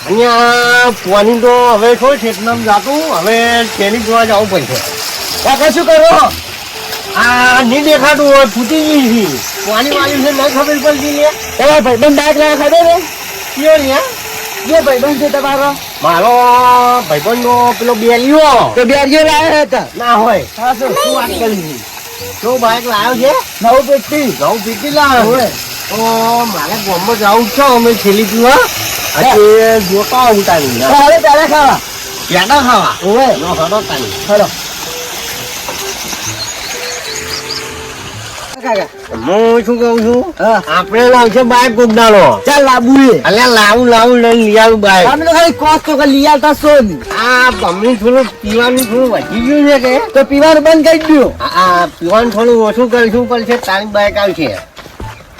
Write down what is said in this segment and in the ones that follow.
અહીંયા પાણી તો હવે શું છે એટલામાં જાતું હવે તેની જોવા જવું પડશે. કાકા શું કરો? આ નહીં દેખાતું હોય ફૂટી ગઈ છે પાણી વાળી છે નહીં ખબર પડતી લે. તમારા ભાઈબંધ બાઇક લાવે ખબર ને કયો ને જે ભાઈબંધ છે તમારો? મારો ભાઈબંધ નો પેલો બેલિયો. તો બેલિયો લાવ્યા હતા? ના હોય. શું વાત કરી? શું બાઇક લાવ્યો છે? નવું પેટી લાવ્યો હોય. તો મારે ગામમાં જવું છે અમે છેલ્લી પીવા જોતા આવું તારી પેડા ખાવા હોય હડો તારી હડો. હું શું કઉ છું આપણે લાવશે બાઈક કોકડાનો. ચાલ લાવવું અલ્યા લાવું લઈને લઈ આવું બાઈક. તમે તો ખાલી કોસ્ટ તો લઈ આવતા છો ને. આ તમને થોડું પીવાનું થોડું વધી ગયું છે કે તો પીવાનું બંધ કરી દો. હા પીવાનું થોડું ઓછું કરીશું પડશે તારી બાઈક આવશે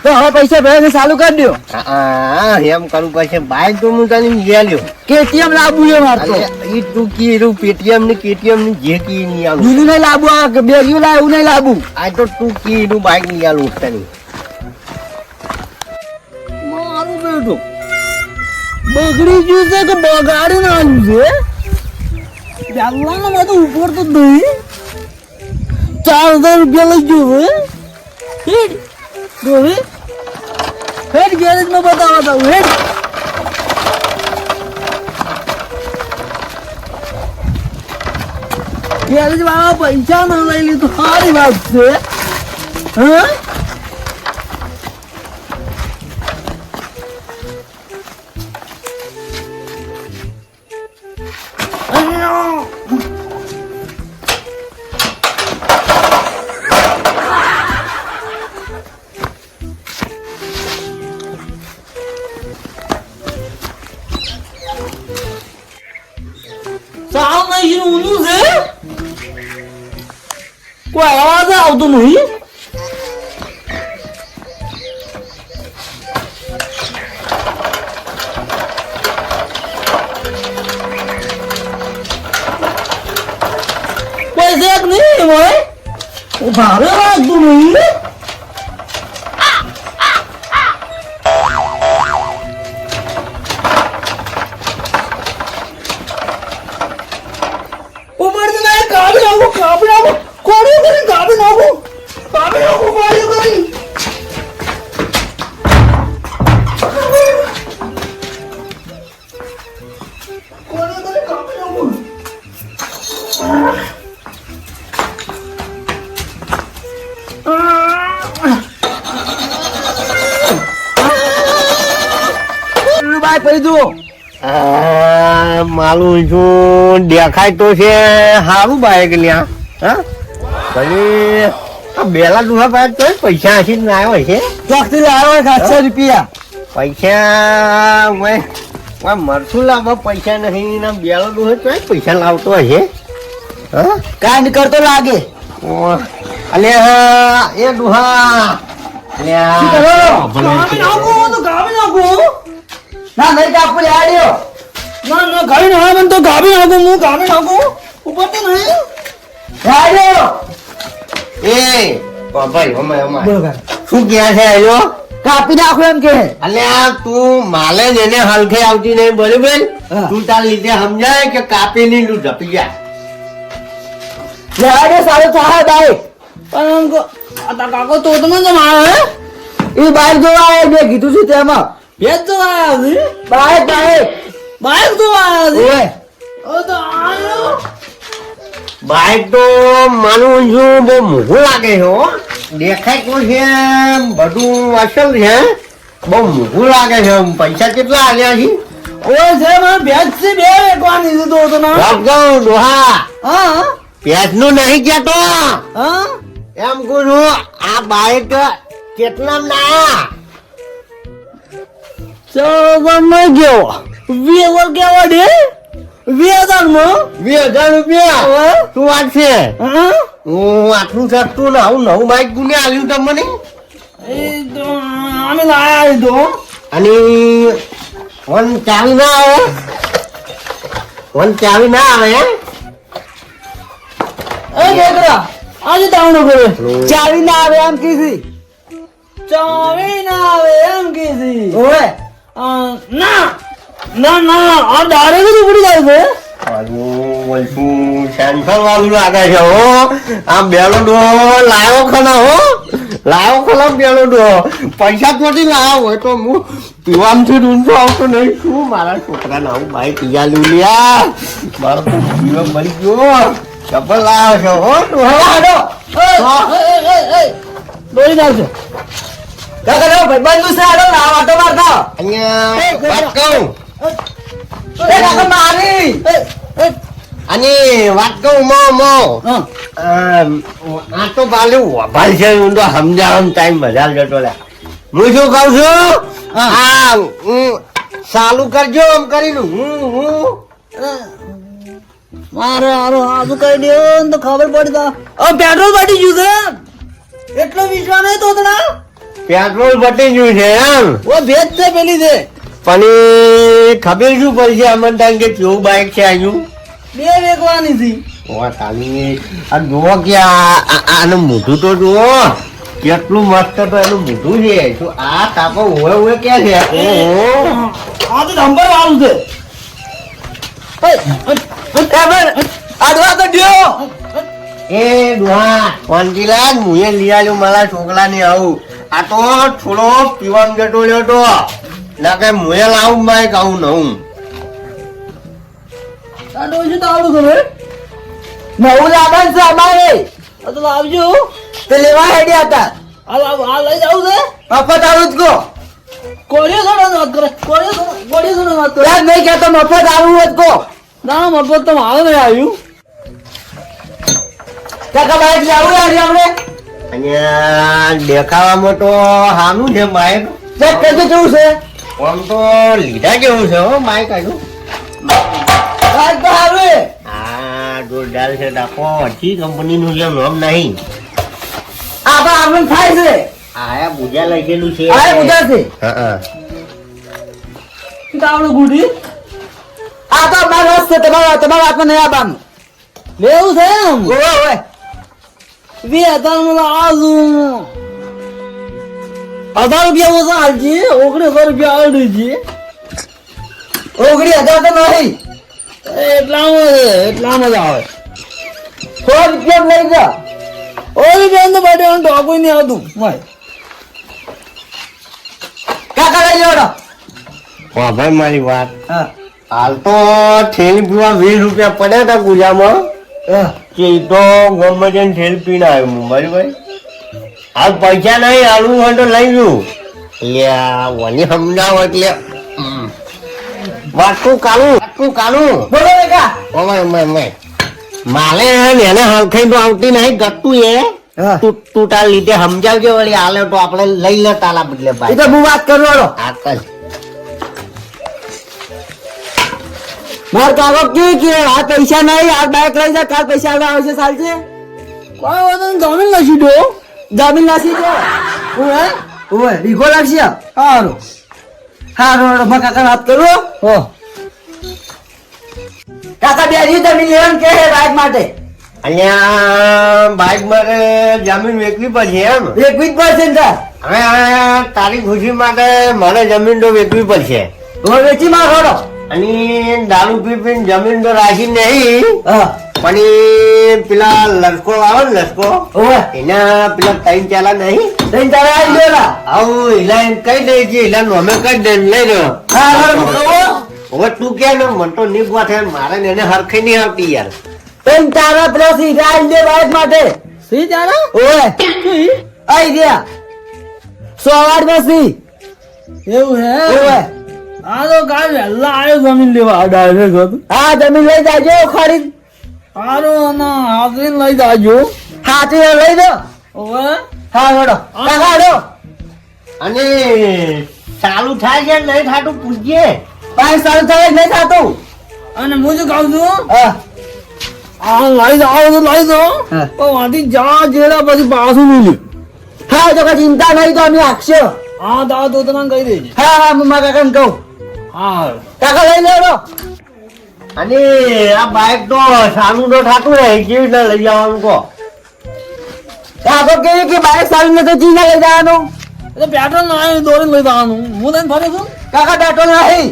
તો હવે પૈસા ભેગા ચાલુ કરી દો. હા એમ કરવું પડશે. બાઈક તો હું તને લઈ આવ્યો. કેટીએમ લાવવું છે મારે તો. એ તું કીધું પેટીએમ ને કેટીએમ ની જે કી નહીં આવું જૂનું નહીં લાવવું આ બેગી લાવું નહીં લાવવું. આ તો તું કીધું બાઈક લઈ આવું તને. મારું બેટું બગડી ગયું છે કે બગાડી ના આવ્યું છે? જાગવાનો બધું ઉપર તો નહીં 4000 રૂપિયા લઈ ગયો હે રોહી હેડ ગેરેજ માં બતાવા દઉં. હેડ ગેરેજ વાળા પૈસા ન લઈ લીધું સારી વાત છે. હા ઊંધું છે કોઈ અવાજ આવતો નહીં. કોઈ છે કે નહીં હોય ભારે લાગતું નહીં. માલું છું દેખાય તો છે સારું બાઈક લ્યા. હા ભલે બેલા દુહા બાઈક તો પૈસા હશે ને આવ્યો છે ચોકથી લાવ્યો 700 રૂપિયા પૈસા મરશું લાવવા પૈસા નથી ને બેલો દુહા તો પૈસા લાવતો હશે. હા કાંડ કરતો લાગે. અલે એ દુહા ના નહીં કાપુ આડ્યો ના ગાડી ના મને તો ગાડી નાખું હું ગાડી નાખું ઉપર તો નહીં આડ્યો. એ ભાઈ અમાય શું ક્યાં છે આયો કાપી નાખો એમ કે. અલ્યા તું માલે જ એને હલખે આવતી નહીં બરોબર. તું તાર લીધે સમજાય કે કાપી નહીં તું ઝપી જાય આડ્યો સારું થાય બાઈક પણ કાકો તો તમે જ મારે એ બાઈક જોવા બે કીધું છું તેમાં ભેજ તો આયા છે બાઈક તો આયા બાઈક તો માનું છું બહુ મોંઘું લાગે છે. દેખાય તો છે બધું અસલ છે બહુ મોંઘું લાગે છે. પૈસા કેટલા આવ્યા છે? ઓય છે મને ભેજ છે બે વેકવાની દીધો હતો ને ડોહા. હા ભેજ નું નહીં કેતો એમ કહું આ બાઈક કેટલા ના 14 ગયો 20 કેવા દે 20,000 રૂપિયા શું વાત છે? હું આટલું સસ્તું ને આવું નવું બાઈક ગુને આવ્યું તમને અમે લાયા તો અને વન ચાવી ના આવે આજે તાવણો કરે ચાવી ના આવે એમ કીધી ચાવી ના આવે એમ કીધી ઓય ના ના ના આ ડાયરેક્ટ જ ઉપડી જાય છે. સેન્સર વાળું લાગે છે હો. આ બેલો ડો લાયો ખના હો, લાયો ખના બેલો ડો. પૈસા થોડી લાવ્યો હોય તો હું પીવામથી ઊંધો આવતો નહીં. શું મારા છોકરાને આવું બાઈક યાલું લ્યા, મારો તો પીવા મળી ગયો. ચપ્પલ લાવ્યો છે હો તું. દોડી નાખજો. કાકા ભાઈબંધ છે આડો લાવ આટો મારતા. અહીંયા વાત કહું, કાકા મારી અને વાત કહું મો આ તો પાલું વભાલ છે. હું તો સમજાવવાનો ટાઈમ બધા જતો લે. હું શું કહું છું, આ ચાલુ કરજો એમ કરીને મારે હારો આજુ કઈ દે તો ખબર પડી તો પેટ્રોલ પડી ગયું છે. એટલો વિશ્વાસ નહીં તો પેટ્રોલ પટી ગયું છે એમ. ઓ ભેજ છે પેલી છે. પણ એ ખબર શું પડશે અમને ટાઈમ કે કેવું બાઈક છે આવ્યું બે વેકવાની હતી. તાલી આ જુઓ કે આનું મોઢું તો જુઓ કેટલું મસ્ત તો એનું મોઢું છે. શું આ તાપો હોય ક્યાં છે? આ તો નંબર વાળું છે. આડવા તો દ્યો. એ ડોહા કોંજીલાલ મુએ લઈ આવ્યો મારા છોકરાને આવું. આ તો થોડો પીવાનું ગટો લ્યો તો ના કે મુએ લાવું બાઈક આવું નવું. આ ડોશી તો આવડું ખબર નવું લાવવાનું છે અમારે. તો લાવજો તે લેવા હેડ્યા હતા. આ લઈ જાવ છે મફત આવું જ કો કોળીઓ થોડો વાત કરે. કોળીઓ થોડો વાત કરે. યાર નહીં કહેતો મફત આવું જ કો. ના મફત તો મારે નહીં આવ્યું. કાકા બાઈક લાવું યાર આપણે. અહીંયા દેખાવામાં તો સારું છે બાઈક. ચેક કરજો કેવું છે. આમ તો લીધા જેવું છે હો બાઈક આવ્યું. બાઈક તો સારું. આ જોરદાર છે. ડાકો હજી કંપનીનું છે નામ નહીં. આ તો આપણને થાય છે. આયા બુજા લઈ ગયેલું છે. આ પૂજા છે. હા તાવડું ગુડી. આ તો મારો રસ છે. તમારા હાથમાં નહીં આવવાનું. લેવું છે એમ. ઓય ઓય 2000 આજુ 1000 રૂપિયા ઓછા હાલજી. 1900 રૂપિયા આવડી છે. 19,000 તો નહીં. એટલામાં જ આવે. 100 રૂપિયા લઈ જા. ઓલી બેન તો બાટે ડોકો નહીં આવતું. કાકા લઈ લેવડો. વાહ ભાઈ મારી વાત. હા હાલ તો થેલી પીવા 20 રૂપિયા પડ્યા હતા ગુજામાં. કે ઈ તો ગમે તેને થેલી પીને આવ્યો મુંબઈ ભાઈ. હાલ પૈસા નહીં હાલવું હોય તો લઈ ગયું. એટલે વની સમજાવો એટલે વાટકું કાલું બોલો કાકા. માલે એને હલખાઈ તો આવતી નહીં ગતું એ. તું તાર લીધે સમજાવજો વળી હાલે તો આપણે લઈ લે તાલા બદલે એ ભાઈ. તો હું વાત કરવાનો. હા કર. માર કાકો કે આ પૈસા નહીં. આ બાઈક લઈ જા. કાલ પૈસા આવશે ચાલશે. કોઈ વાંધો નહીં. જમીન નાસી દો. જમીન નાસી દો. ઓય રીખો લાગશે. સારું સારું મારા કાકા વાત કરો. કાકા બે જમીન લેવાનું કે બાઈક માટે. અહીંયા બાઈક મારે જમીન વેચવી પડશે એમ. 21% હવે તારી ખુશી માટે મારે જમીન તો વેચવી પડશે. હવે વેચી માં રોડો. અને દારૂ પીને જમીન તો રાખી નહીં. હા પણ એ પેલા લસકો આવે ને લસકો ઓય એના પેલા 3 ચાલા નહીં. તઈ તારે આવી ગયો ના. આવું એલા એમ કહી દે છે. એલા અમે કહી દે લઈ રહ્યો. હા હવે તું કે ને મને તો નીક વાત છે. મારે ને એને હરખી નહીં આવતી યાર. તઈ તારા પેલા સીધા આવી દે બાઈક માટે. સી તારા ઓય આઈ ગયા 108 માં સી. એવું હે ઓય. આ તો કાલ વહેલા આવ્યો જમીન લેવા ડાયરેક્ટ. હા જમીન લઈ જાજો ખરીદ. સારું ના હાથરી લઈ જાજો. હાથરી લઈ દો. હા હેડો કાકા હેડો. અને ચાલુ થાય છે નહીં થાતું પૂછજે. બાઈક ચાલુ થાય નહીં થાતું. અને હું શું કહું છું આ લઈ જાઓ તો લઈ જાઓ. પણ વાંધી જા જેડા પછી પાછું મિલ્યું. હા તો કઈ ચિંતા નહીં તો અમે આખશો. હા તો તને કહી દેજે. હા હું મારા કાકાને કહું. હા કાકા લઈ લેવો. અને આ બાઈક તો સારું તો થાતું રહે. કેવી રીતે લઈ જવાનું કહો. કાકો કે બાઈક સારું ને તો ચીના લઈ જવાનું. એટલે પેટ્રોલ ના દોડીને લઈ જવાનું. હું તને ફરે છું. કાકા પેટ્રોલ નહીં.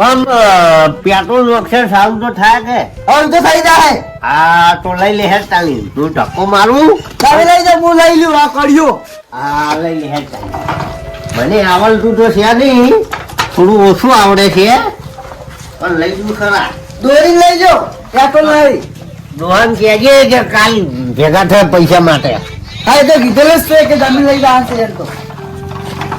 આમ પેટ્રોલ નુકસાન સારું તો થાય કે હવે તો થઈ જાય. હા તો લઈ લે હેડ તાલી હું ધક્કો મારું તમે લઈ જાઓ, હું લઈ લ્યું આ કર્યો. હા લઈ લે હેડ તાલી મને આવડતું તો છે નહીં થોડું ઓછું આવડે છે પણ લઈ જવું ખરા દોરી લઈ જાઓ પેટ્રોલ લઈ. દોહન કહેજે કે કાલ ભેગા થાય પૈસા માટે હા એ તો કીધેલું જ છે કે તમે લઈ જાઓ છે એમ તો.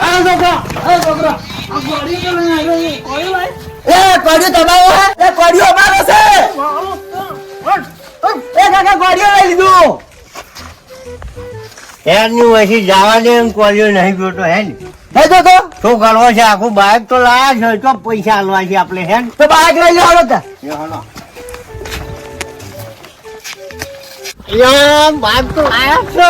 આ છોકરા, આ છોકરા, આ કોડી તો લઈ આવ્યો છે. કોડી ભાઈ? એ કોડીઓ તમારો હે? એ કોડીઓ અમારો છે. એ કાકા કોડીઓ લઈ લીધું. હેડની વચ્ચે જવા દે એમ કોલ્યો નહીં જોતો હેડ હે તો શું કરવો છે આખું બાઇક તો લાયા છે તો પૈસા હાલવા છે આપણે હેડ તો બાઈક લઈ જાઓ તો. બાઇક તો લાયા છો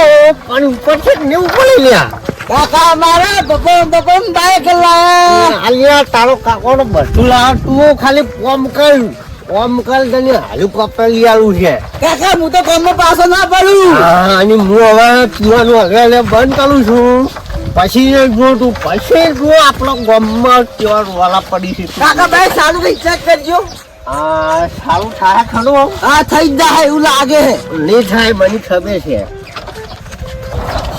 પણ ઉપર છે ને ઉપર લઈ લ્યા કાકા અમારા બકોમ બાઈક લાયા. હાલ્યા તારો કાકોનો બધું લાવ તું ખાલી કોમ કર તને હેલિકોપ્ટર લઈ આવું છે કાકા હું તો કામમાં પાછો ના પડું. હા અને હું હવે પીવાનું હવે બંધ કરું છું પછી જો તું પછી જો આપણો ગામમાં કેવા વાલા પડી છે કાકા ભાઈ સારું કઈ ચેક કરજો. આ સારું થાય ખરું આ થઈ જ જાય એવું લાગે. નહીં થાય મને ખબર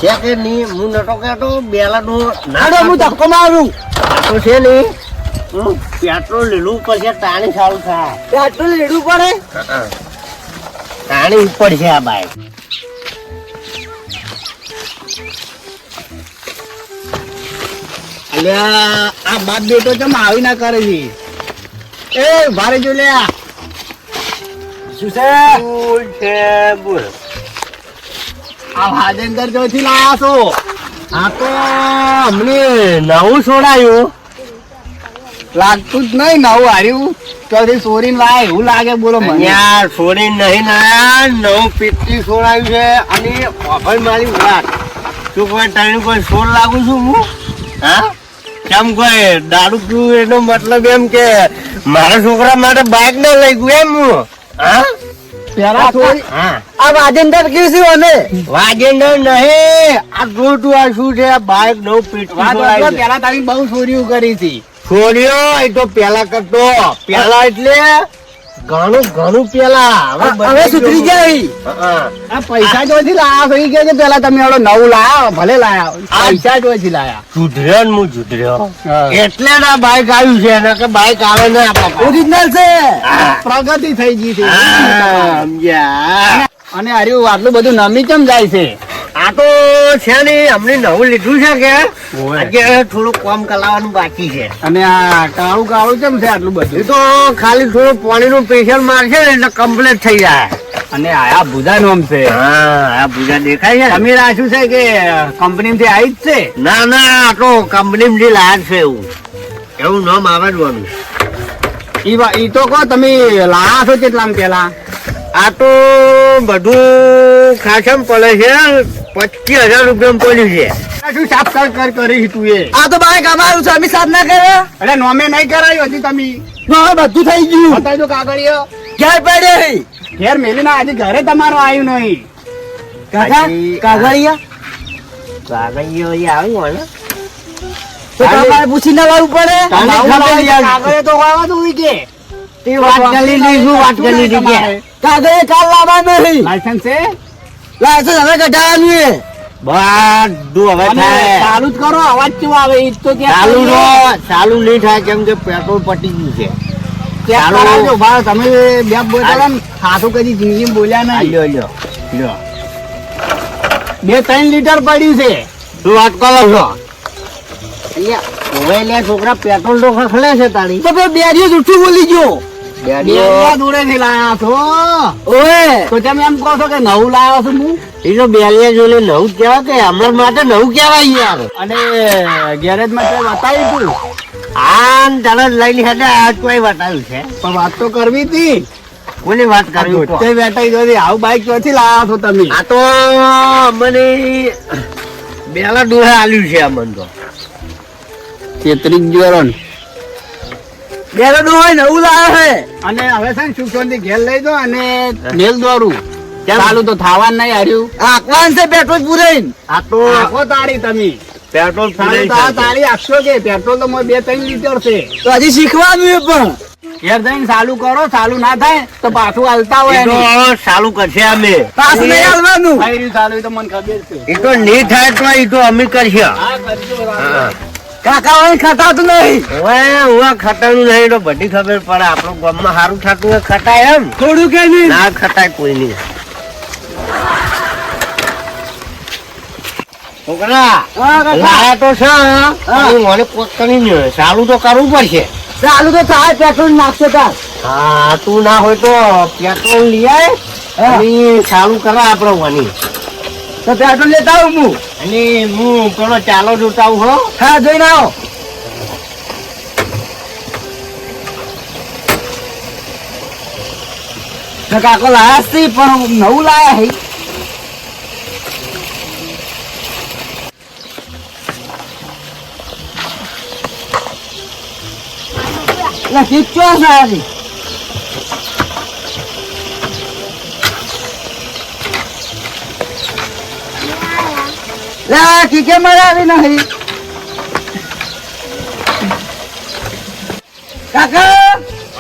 છે કે નહીં હું નતો કહેતો બેલાનો નાડો હું ધક્કો મારું. તો છે નહીં પેટ્રોલ લીલું પડશે તાણી સારું થાય પેટ્રોલ લેવું પડે. તાણી ઉપર છે આ બાઈક અલ્યા આ બાપ બેટો ચમ આવી ના કરે છે. એ ભારે જો લે શું છે બોલ છે બોલ આ ભાજેન્દર ચોથી લાયા છો. આ તો અમને નવું છોડાયું લાગતું જ નહીં નવું હાર્યું ચોથી ચોરીને લાય એવું લાગે. બોલો મને યાર છોડી નહીં ના નવું પીટી છોડાયું છે અને ઓફર મારી વાત શું કોઈ તને કોઈ છોડ લાગુ છું હું હા કેમ કોઈ દારૂ પીવું એનો મતલબ એમ કે મારા છોકરા માટે બાઇક ના લઈ ગયું એમ હું હા પેલા ચોરી હા આ ભાજેન્દર કીધું અમે વાજેન્દર નહીં આ જોતું આ શું છે બાઇક નવું પીટી છોડાયું છે. પેલા તારી બહુ ચોરીઓ કરી હતી. છોડ્યો એ તો પેલા કરતો પેલા એટલે ઘણું પેલા હવે સુધરી જાય. હા. આ પૈસા જોઈથી લાયા થઈ ગયા છે. પેલા તમે એવડો નવું લાયા ભલે લાયા પૈસા જોઈથી લાયા. સુધર્યો ને હું સુધર્યો હા. એટલે ના બાઈક આવ્યું છે ને કે બાઈક આવે ને આપણા ઓરિજિનલ છે. હા. પ્રગતિ થઈ ગઈ છે. સમજ્યા અને હાર્યું આટલું બધું નમી કેમ જાય છે. આ તો છે ને અમને નવું લીધું છે કે ઓય. આજે થોડું કામ કરાવવાનું બાકી છે અને આ કાળું કાળું કેમ છે આટલું એ બધું. તો ખાલી થોડું પાણીનું પ્રેશર મારશે ને એટલે કમ્પ્લીટ થઈ જાય અને આ ભૂજા નોમ છે. હા આ પૂજા દેખાય છે ને? તમે રાખ્યું છે કે કંપની થી આવી જ છે. ના ના આ તો કંપની લાયક છે એવું નામ આવડવાનું ઈ તો કહો તમે લાયા છો કેટલામ પેલા. આ તો બધું ખાસમ પડે છે 25,000 રૂપિયા પડ્યું છે શું સાફ કર કરી તું એ. આ તો બાઈક અમારું છે અમે સાફ ના કરે. અરે નોમે નહીં કરાયું હજી તમે. હવે બધું થઈ ગયું બતાવજો કાગળિયો. ક્યાં પડે ઘેર મેલી ના આજે ઘરે તમારું આવ્યું નહીં. કાકા હજી- કાગળિયા કાગળિયો એ આવ્યો ને તો તમારે પૂછી ના લાવવું પડે. તાને ખબર યાર. કાગળિયો તો વાવા દઉં કે તે વાત કરી લીધું વાત કરી લીધી કે કાગળિયા કાલ લાવવાનું નહીં. લાયસન્સ છે. લાયસન્સ હવે કઢાવવાનું છે. બધું હવે અને થાય ચાલુ જ કરો અવાજ કેવો આવે ઈ તો ત્યાં ચાલુ નહીં થાય કેમ કે પેટ્રોલ પટી ગયું છે ચાલુ. કરાવજો ભાઈ તમે બે બોલ્યા ને ખાસું કદી જિંદગી બોલ્યા આ નહીં. લ્યો લ્યો લ્યો 2-3 લીટર પડ્યું છે. શું વાત કરો છો હવે લે છોકરા પેટ્રોલ તો ખખડે છે તારી તો પેલો બેરીઓ જૂઠું બોલી ગયો. બેરિયા દૂરેથી લાયા છો ઓએ તો તમે એમ કહો છો કે નવું લાયો છું હું. એ તો બેલિયા જોડે નવું જ કહેવાય કે હમણાં માટે નવું કહેવાય યાર અને ગેરેજમાં તે બતાવ્યું તું આમ તરત લઈને હેડે આ કોઈ બતાવ્યું છે પણ વાત તો કરવી હતી. કોની વાત કરવી કહો? તે બેઠા જોઈ આવું બાઈક ક્યાંથી લાયા છો તમે. આ તો મને બેલા દોહે આલ્યું છે આ મન તો 33 જોરણ. બેરો નું હોય નવું લાવે છે. અને હવે છે ને સુખ શાંતિ ઘેર લઈ દો અને મેલ દોરું કેમ? ચાલુ તો થાવાનું નહીં હાર્યું. આકવાન છે પેટ્રોલ પૂરે. આ તો આખો તાળી તમે પેટ્રોલ ફૂલ સારું તો આ તાળી આપશો કે પેટ્રોલ તો મોય 2-3 લીટર છે તો હજી શીખવાનું એ પણ ઘેર જઈને ચાલુ કરો, ચાલુ ના થાય તો પાછું હાલતા હોય એ તો નહીં. ચાલુ કરશે અમે. પાછું નહીં હાલવાનું. થઈ રહ્યું ચાલુ એ તો મને ખબર છે. એ તો નહીં થાય તો એ તો અમે કરશે. હા, કરજો, હા. કાકા હોય ખટાતું નહીં. હવે ખટાનું નહીં તો બધી ખબર પડે. આપણું ગામમાં સારું થતું હોય ખટાય એમ થોડું કે નહીં. ના ખટાય કોઈ નહીં. છોકરા હા, કાકા. લાયા તો છે પણ મને પોતાની નહીં ચાલુ તો કરવું પડશે. ચાલુ તો થાય, પેટ્રોલ નાખશે તાર. હા તું ના હોય તો પેટ્રોલ લઈ આય અને ચાલુ કરા આપડે વાની. તો પેટ્રોલ લેતા આવું હું. અને હું પેલો ચાલો જોતા આવું હો. હા, જોઈને આવો. તો કાકો લાયા જ છે, પણ નવું લાયા હે. એટલે શીખજો સારી. ઠીકે મારે આવી નહીં. કાકા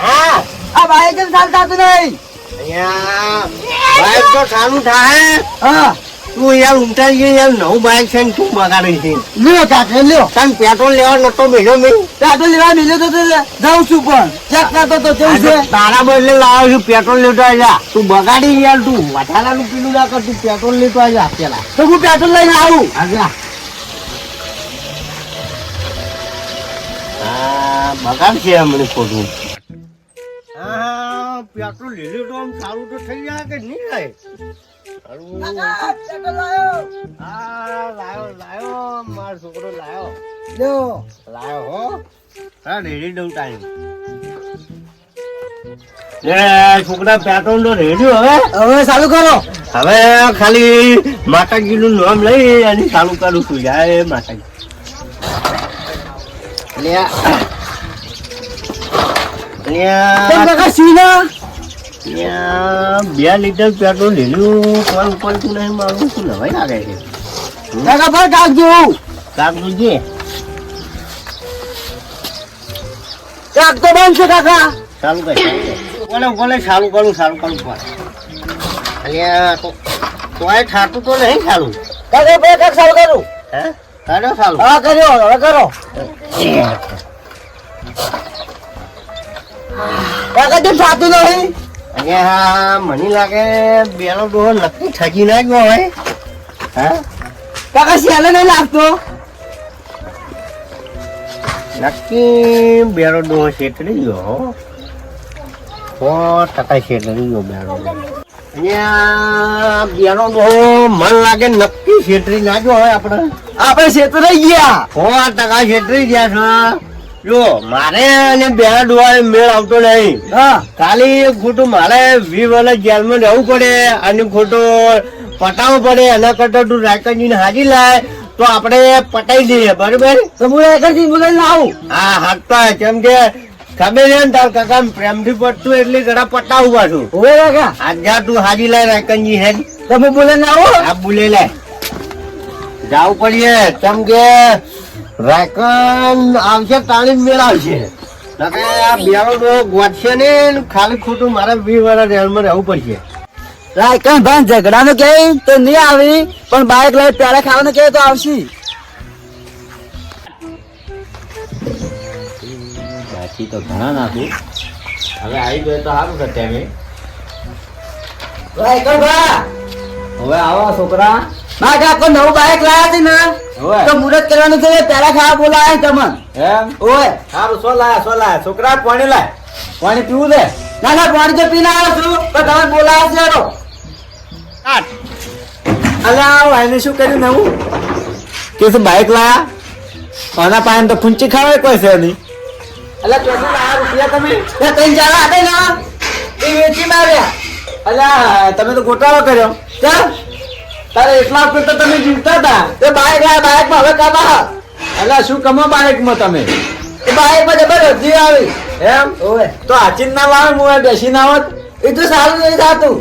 હા આ બાઈક કેમ ચાલતા હતું નહીં? અહીંયા બાઈક તો ચાલુ થાય. હા, તું યાર ઉંટાઈ ગઈ યાર નવું બાઈક છે ને તું બગાડી છે. લ્યો કાકા લ્યો. તને પેટ્રોલ લેવા નતો મેળ્યો મેં. પેટ્રોલ લેવા મિલ્યો તો જાઉં છું પણ ચેક કરતો તો કેવું છે. તારા બદલે લાવ્યો છું પેટ્રોલ લેતો આવ્યા. તું બગાડી યાર તું વધારાનું પીલું ના કર. તું પેટ્રોલ લેતો આવ્યા પેલા. તો હું પેટ્રોલ લઈને આવું. આગળ હા બગાડ છે હમણાં ખોટું. હા પેટ્રોલ લીધું તો આમ સારું તો થઈ જાય કે નહીં થાય. હા લાયો મારો છોકરો લાયો હો. હા રેડી દઉં ટાઈમ. છોકરા પેટ્રોલ તો રેડી હવે ચાલુ કરો. હવે ખાલી માતાજી નું નામ લઈ અને ચાલુ કરું છું. જય માતાજી. કેમ કાકા સીના? 2 લીટર પેટ્રોલ લીધું પણ ઉપરતું નહીં મારું શું નવાઈ લાગે છે. કાકા પર કાક જોઉં. કાક જોજે. કાક તો બંધ છે કાકા. ચાલુ કર બોલે ચાલુ કરું પણ અલ્યા તોય થાતું તો નહીં ચાલુ. કાકા બે કાક ચાલુ કરું. હે કર્યો ચાલુ. હા કર્યો, હવે કરો. કાકા તેમ થતું નહીં. અહીંયા મને લાગે બેનો ડોહો નક્કી ઠગી ના ગયો હોય. હા કાકા શેલે નહીં લાગતો. નક્કી બેનો ડોહો શેતરી ગયો. 100% શેતરી ગયો બેનો ડોહો. અહીંયા બેનો ડોહો મન લાગે નક્કી શેતરી ના ગયો હોય. આપણે શેતો રહી ગયા. 100% શેતરી ગયા છે. જો મારે અને બેના ડોહા મેળ આવતો નહીં. હા, ખાલી ખોટું મારે 20 વર્ષ જેલમાં રહેવું પડે અને ખોટું પટાવવું પડે. એના કરતા તું રાયકનજીને હાજી લાય તો આપણે પટાઈ દઈએ. બરોબર? તો હું એકરથી બોલાવીને આવું. હા હાથતા કેમ કે ખબર છે ને તાર કાકા પ્રેમથી પડતું એટલે જરા પટાવું પાછું. હોવે કાકા. આજ જા તું હાજી લાય રાયકનજી હે. તો હું બોલાવીને આવું. આ બોલે લે જાવું પડીએ કેમ કે રાયકન આવશે તાણી મેળ આવશે. નકે આ બિયારો ગોઠશે ને ખાલી ખોટું મારે 20 વર્ષ જેલમાં રહેવું પડશે. રાયકન ભાઈ ઝઘડાનું કહે તો નહીં આવી, પણ બાઈક લઈ પેલા ખાવાનું કહે તો આવશે. બાકી તો ઘણા નાખું. હવે આવી ગયો તો સારું છે તેમે. રાયકન ભા હવે આવો છોકરા. ના કાકો નવું બાઈક લાયા છે ને હવે તો મુહૂર્ત કરવાનું છે. પેલા ખાવા બોલાય તમને. એમ ઓય સારું. શું લાયા છોકરા? પાણી લાય. પાણી પીવું દે. ના ના પાણી તો પીને આવ્યો છું, પણ તમે બોલાયા છે હેડો. અલ્યા એને શું કર્યું નવું કે શું બાઈક લાયા? આના પાસે તો ફૂંચી ખાવાય કોઈ છે નહીં. અલ્યા ચોથી લાયા રૂપિયા તમે? તે ત્રણ ચાર હતા ને એ વેચી માર્યા. અલ્યા તમે તો ગોટાળો કર્યો. ચાલ તારે એટલા વખત તો તમે જીવતા હતા. તે બાઈક લાયા, બાઈકમાં હવે કમા. અલ્યા શું કમો બાઈકમાં તમે? એ બાઈકમાં જબરદસ્તી આવી. એમ ઓય તો આચીન ના લાવે હું બેસી ના આવત. એ તો સારું નહીં થતું.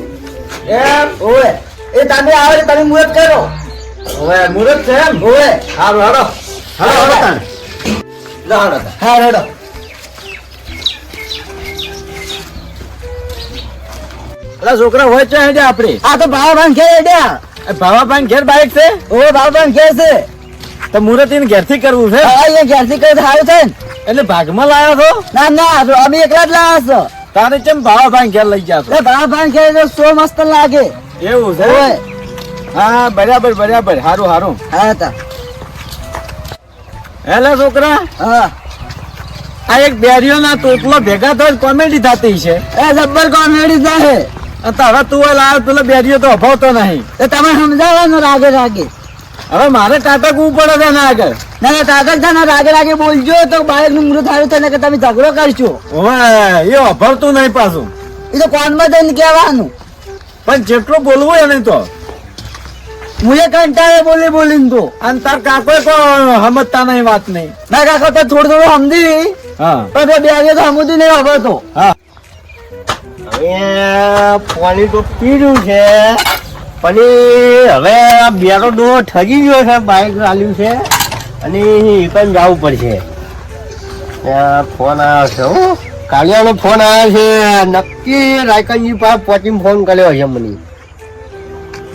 એમ ઓય એ તમે આવે તમે મુહૂર્ત કરો. હવે મુહૂર્ત છે એમ. ઓય સારું હારો. હાલો હાલો તાણ. લાડો તા. હા રેડો અલા છોકરા હોય છે હેડે આપણે આ તો ભાવભાન ઘેર હેડ્યા ભાવાભાઈ ઘેર બાઈક છે ઓ ભાવભાન ઘેર છે તો મુહૂર્ત એને ઘેરથી કરવું છે હા એ ઘેરથી કરે સારું છે ને એટલે ભાગમાં લાયો છો ના ના તો અમે એકલા જ લાયા છો તારે કેમ ભાવાભાઈ ઘેર લઈ ગયા છો એ ભાવભાન ઘેર તો સો મસ્ત લાગે એવું છે ઓય હા બરાબર બરાબર હારું હારું હા તા હેલો છોકરા હા આ એક બેરીઓ ના તોતલો ભેગા તો કોમેડી થતી છે એ જબ્બર કોમેડી છે તો હવે તું લાવ પેલો બેરીઓ તો અભાવતો નહીં તો તમે સમજાવવાનું રાગે રાગે હવે મારે ટાટકવું પડે છે ને આગળ ના ના તાકત છે ને રાગે રાગે બોલજો તો બાળક નું મૃત સારું થાય ને કે તમે ઝઘડો કરશો હવે એ અભાવતું નહીં પાછું એ તો કોનમાં જઈને કહેવાનું પણ જેટલું બોલવું એને તો હું એ કંટાળે બોલી બોલીને તો અને તાર કાકો તો સમજતા નહીં વાત નહીં ના કાકો તો થોડું થોડું સમજી હા પણ બે બે તો સમજતું નહીં હવે તો હા હવે પાણી તો પીર્યું છે પણ એ હવે આ બેરો ડો ઠગી ગયો છે બાઈક ચાલ્યું છે અને એ પણ જવું પડશે ફોન આવ્યો છે હો કાલિયાનો ફોન આવ્યો છે નક્કી રાયકનજી પાસે પહોંચીને ફોન કર્યો છે મને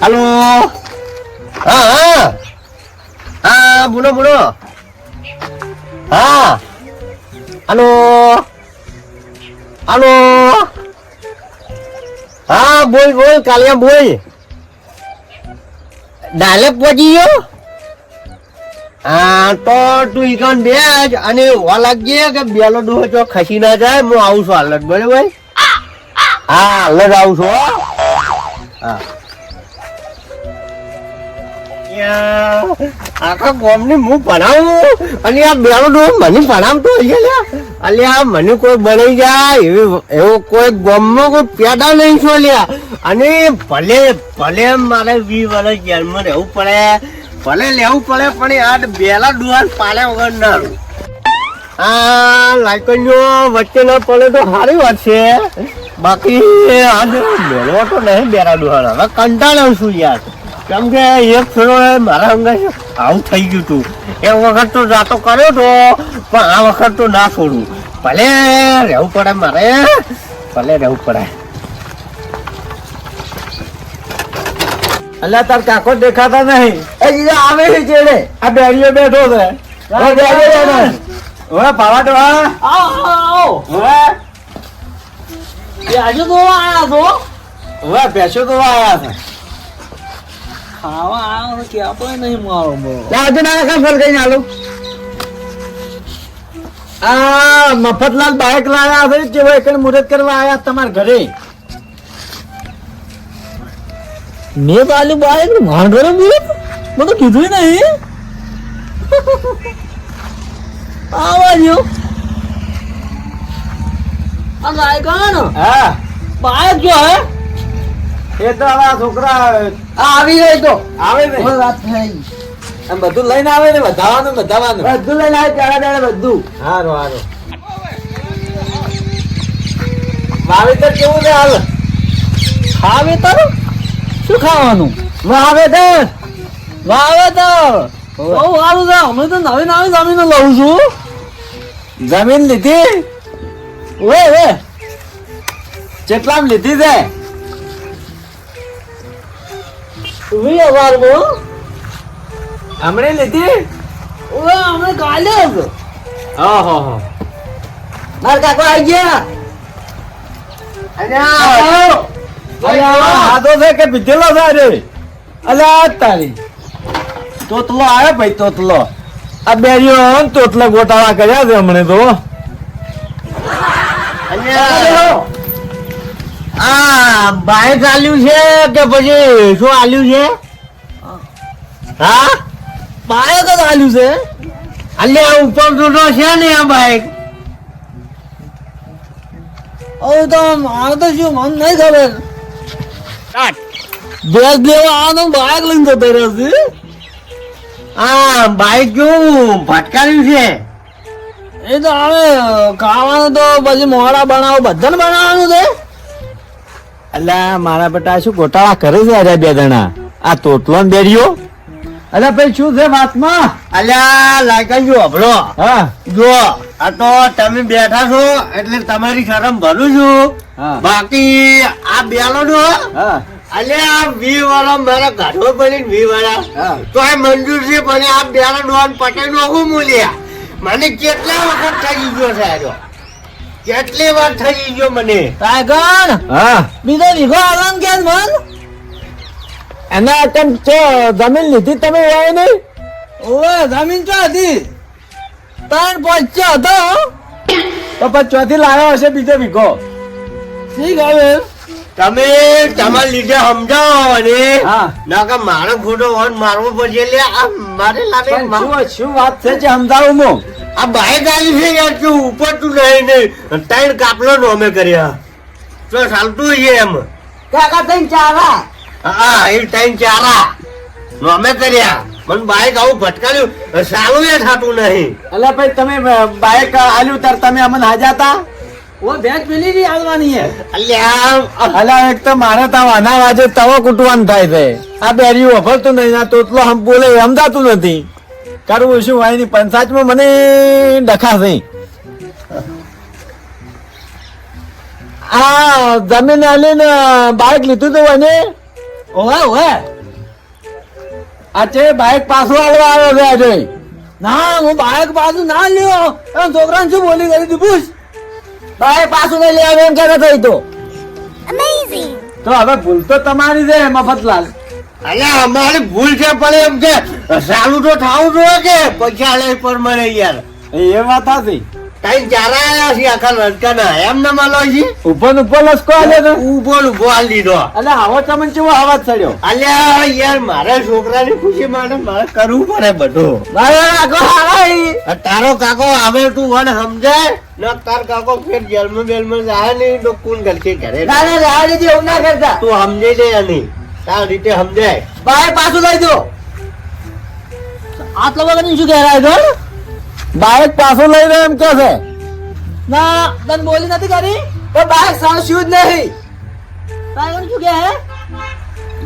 હાલો હા હા હા બોલો બોલો હા હાલો હાલો હા બોલ બોલ કાલિયા બોલ ડાલે પહોંચી ગયો હા તો તું ઈકન બેજ અને વા લાગજે કે બેલો ડોહો ચો ખસી ના જાય હું આવું છું હાલત બરાબર હા હાલત આવું છું હો. હા આખા ગામની હું ભણાવું અને આ બેલો ડોહો મને ભણાવતો હશે લ્યા અલે આ મને કોઈ બની જાય એવો કોઈ ગામમાં કોઈ પેદા નહીં છો લ્યા અને ભલે ભલે મારે 20 વર્ષ જેલમાં રહેવું પડે ભલે લેવું પડે પણ આ બેલા ડુહાર પાલે વગર ના રહું. આ લાઈકનજો વચ્ચે ના પડે તો સારી વાત છે બાકી આજે મેળવો તો નહીં બેરા ડુહાર હવે કંટાળ્યો છું યાર કેમ કે એક ફેરો મારા અંગે આવું થઈ ગયું હતું એક વખત તો જાતો કર્યો તો પણ આ વખત તો ના છોડું ભલે રહેવું પડે મારે ભલે રહેવું પડે. અલ્યા તાર કાકો દેખાતા નહીં એ જીજા આવે છે ચેડે આ બેરીઓ બેઠો છે હવે પાવા તો હા આવો હવે આજુ તો આયા છો હવે બેસો તો આયા છે ખાવા આવ્યો કે આપણે નહીં મારો બોલો આજે ના કા ફર કઈ નાલો આ મફતલાલ બાઈક લાયા છે જે હોય કઈ મુહૂર્ત કરવા આયા તમારા ઘરે મેં પાલું બાઈક માર ઘરે બોલ મેં તો કીધું નહીં આવાજો આ ગાય કાન હા બાઈક જો હે એ તો હવે આ છોકરા આવી ગઈ તો આવે ને કોઈ વાત થઈ આમ બધું લઈને આવે ને વધાવાનું બધું લઈને આવે ચાડા ચાડા બધું હારો હારો વાવેતર કેવું છે હાલ વાવેતર શું ખાવાનું વાવેતર વાવેતર બહુ સારું છે અમે તો નવી નવી જમીન લઉં છું જમીન લીધી ઓએ ઓએ કેટલામ લીધી છે 20,000 માં હમણે લીધી ઓએ અમે કાલે જ ઓહો હો મારા કાકો આવી ગયા હાથો છે કે પીધેલો છે રે અલ્યા તારી તોતલો આવ્યો ભાઈ તોતલો આ બેરીઓ તોતલો ગોટાળા કર્યા છે હમણે તો આ બાઈક આલ્યું છે કે પછી શું આલ્યું છે હા બાયક જ આલ્યું છે અલ્યા ઉપર તૂટો છે ને આ બાઈક હવે તો મારે તો શું મને નહીં ખબર ગેસ લેવા આનો બાઈક લઈને જતો રહ્યો છે આ બાઈક કેવું ભટકાર્યું છે એ તો હવે ખાવાનું તો પછી મોડા બનાવો બધાને બનાવવાનું છે અલ્યા મારા બેટા શું ગોટાળા કરે છે અરે બે જણા આ તોતલો ને બેરીઓ અલ્યા ભાઈ શું છે વાતમાં? અલ્યા લાયકન જો હભળો હા જો આ તો તમે બેઠા છો એટલે તમારી શરમ ભરું છું. હા. બાકી આ બેલો નો હા અલ્યા 20 વાળા મારા ગાઢો બની 20 વાળા હા. તો આ મંજૂર છે પણ આ બેલો ડોન પટેલ નો હું મૂલ્યા મને કેટલા વખત થઈ ગયો છે આજો કેટલી વાર થઈ ગયો મને. ટાઈગર હા બીજો વીઘો આલમ કે મન એના કેમ છે જમીન લીધી તમે હોય નહીં? ઓએ જમીન તો હતી 3.5 હતો તો પછી ચોથી લાવ્યો હશે બીજો વીઘો. ઠીક હવે તમે તમારા લીધે સમજાવો અને હા. નાકા મારો ખોટો વન મારવો પડશે એટલે આ મારે લાગે પણ શું વાત છે જે સમજાવું હું? આ બાઈક આવી છે યાર તું ઉપર તું નહીં 3 કાપલો નો અમે કર્યા તો ચાલતું છે એમ. કાકા તઈ ચાવા હા એ 3 ચારા નો અમે કર્યા પણ બાઈક આવું ભટકાડ્યું સારું એ થતું નહીં. અલ્યા ભાઈ તમે બાઈક આલ્યું ત્યારે તમે અમને હાજા હતા? ઓ બેગ પેલી ની આલવાની હે અલ્યા અલ્યા એક તો મારે તો આના વાજે તવો કૂટવાનું થાય છે. આ બેરી વફરતું નહીં આ તોતલો હમ બોલે સમજાતું નથી. કરવું શું હોય ની પંચાયતમાં મને ડખાશે. આ જમીન આલીને બાઈક લીધું તું મને ઓએ ઓએ આ છે બાઈક પાછું આલવા આવ્યો છે આજે. ના હું બાઈક પાછું ના લ્યો એ છોકરાને શું બોલી કરી તું પૂછ બાઈક પાછું નહીં લઈ આવ્યો એમ કે થઈ તો તો હવે ભૂલ તો તમારી છે મફતલાલ. અલ્યા અમારી ભૂલ છે પણ એમ કે સારું તો થાવું જોઈએ કે પૈસા લે પર મને યાર એ વાત હતી. 3 ચારા આયા છે આખા રસ્તાના એમ ના માલો છે ઉપર ઉપર લસકો આલે તો ઉભો હાલ દીધો. એટલે આવો તમને કેવો અવાજ ચડ્યો? અલ્યા યાર મારા છોકરાની ખુશી માટે મારે કરવું પડે બધું. આ તારો કાકો હવે તું મને સમજાય ને તાર કાકો ફેર જેલમાં બેલમાં જાય નહીં તો કોણ કરશે ઘરે ના ના રાવડી દી એવું ના કરતા તું સમજે દે એની તાર રીતે સમજાય. બાઈક પાછું લઈ દો આટલો વગર શું કહેવાય તો બાઈક પાછું લઈ રહ્યો એમ કે છે? ના તને બોલી નથી કરી તો બાઈક સાચું જ નહીં તારે શું કહે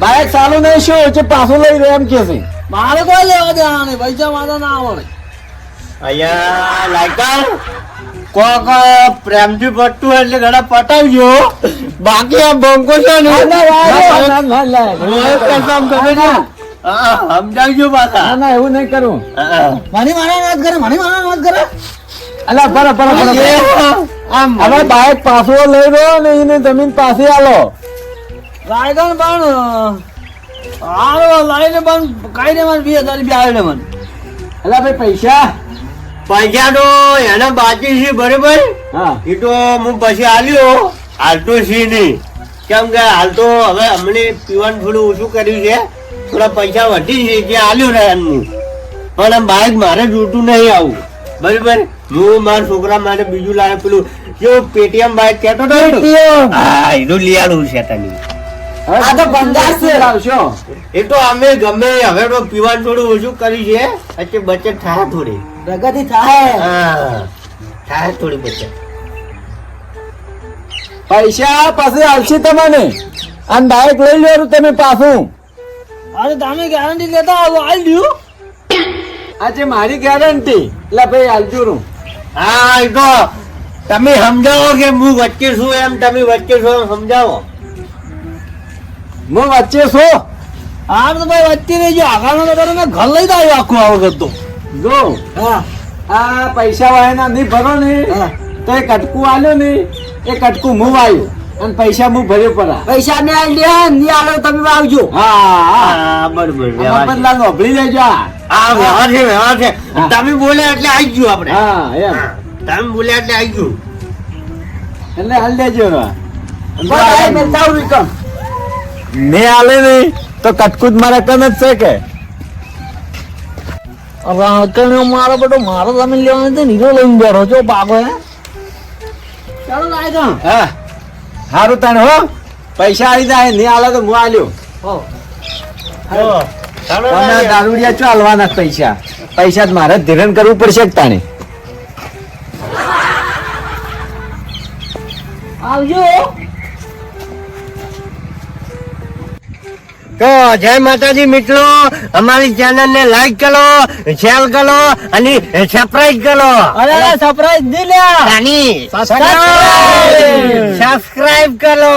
બાઈક ચાલુ નહીં શું છે પાછું લઈ રહ્યો એમ કે છે? મારે કોઈ લેવા દેવા નહીં પૈસા માતા ના આવડે અહીંયા લાયકા કોક પ્રેમથી પટતું હોય એટલે ઘણા પટાવજો બાકી આ બંકો છે ને કસમ ખબર છે સમજાવજો પાછા. ના એવું નહીં કરું. મારી મારા વાત કરે મારી મારા વાત કરે અલા બરાબર આમ હવે બાઈક પાછું લઈ રહ્યો ને એને જમીન પાછી આલો. રાયગણ પણ હારો લાઈને પણ કાઈ ને મને 2000 રૂપિયા આવે મને અલા ભાઈ પૈસા પૈસા તો એના બાકી છે બરોબર હા એ તો હું પછી આલ્યો હાલ તો છે નહીં કેમ કે હાલ તો હવે અમને પીવાનું થોડું ઓછું કર્યું છે થોડા પૈસા વધી છે જે આલ્યો ને એમનું પણ આમ બાઈક મારે જોતું નહીં આવું બરોબર હું મારા છોકરા માટે બીજું લાવે પેલું કેવું પેટીએમ બાઈક કહેતો હતો હા એ તો લઈ આલું છે તને આ તો બંગાસ છે. લાવશો. એ તો અમે ગમે હવે તો પીવાનું થોડું ઓછું કર્યું છે એટલે બચત થાય થોડી પ્રગતિ થાય હા થાય થોડી બચત. પૈસા પાછી આવશે તમને અને બાઈક લઈ લેવાનું તમે પાછું. અરે તમે ગેરંટી લેતા આવો આલ દઉં આજે મારી ગેરંટી એટલે ભાઈ હાલજુરું. હા એ તો તમે સમજાવો કે હું વચ્ચે છું એમ તમે વચ્ચે છો એમ સમજાવો. હું વચ્ચે છું. આમ તો ભાઈ વચ્ચે રહી ગયો આગળ તો તમે ઘર લઈ દો આખું આ વખત તો જો હા આ પૈસા વાળાના નહીં ભરો ને હા. તો એ કટકું આલ્યો ને એ કટકું હું આવ્યું અને પૈસા હું ભર્યો પડા. પૈસા ને આલ દે ની આલો તમે આવજો હા હા બરોબર વ્યવહાર છે. બદલા નોકરી લેજો. હા વ્યવહાર છે વ્યવહાર છે હા. તમે બોલ્યા એટલે આવી ગયું આપણે હા એમ હા, તમે બોલ્યા એટલે આવી ગયું. એટલે હાલ દેજો રા. વિકમ ને આલે નહીં તો કટકું જ મારા કન જ છે કે મારો બધો મારો જમીન લેવાનું છે નીરો લઈને બેઠો છો પાકો હે ચાલો લાય હા સારું તાણે હો પૈસા આવી જાય ને આલે તો હું આલ્યો. જો, ચાલો તમે ને. દારૂડિયા ચો આલવાના પૈસા પૈસા જ મારે જ ધિરણ કરવું પડશે કે તાણે. આવજો તો જય માતાજી મિત્રો, અમારી ચેનલ ને લાઈક કરો, શેર કરો અને સબસ્ક્રાઇબ કરો. અરે સરપ્રાઈઝ દી લ્યા સબસ્ક્રાઇબ કરો.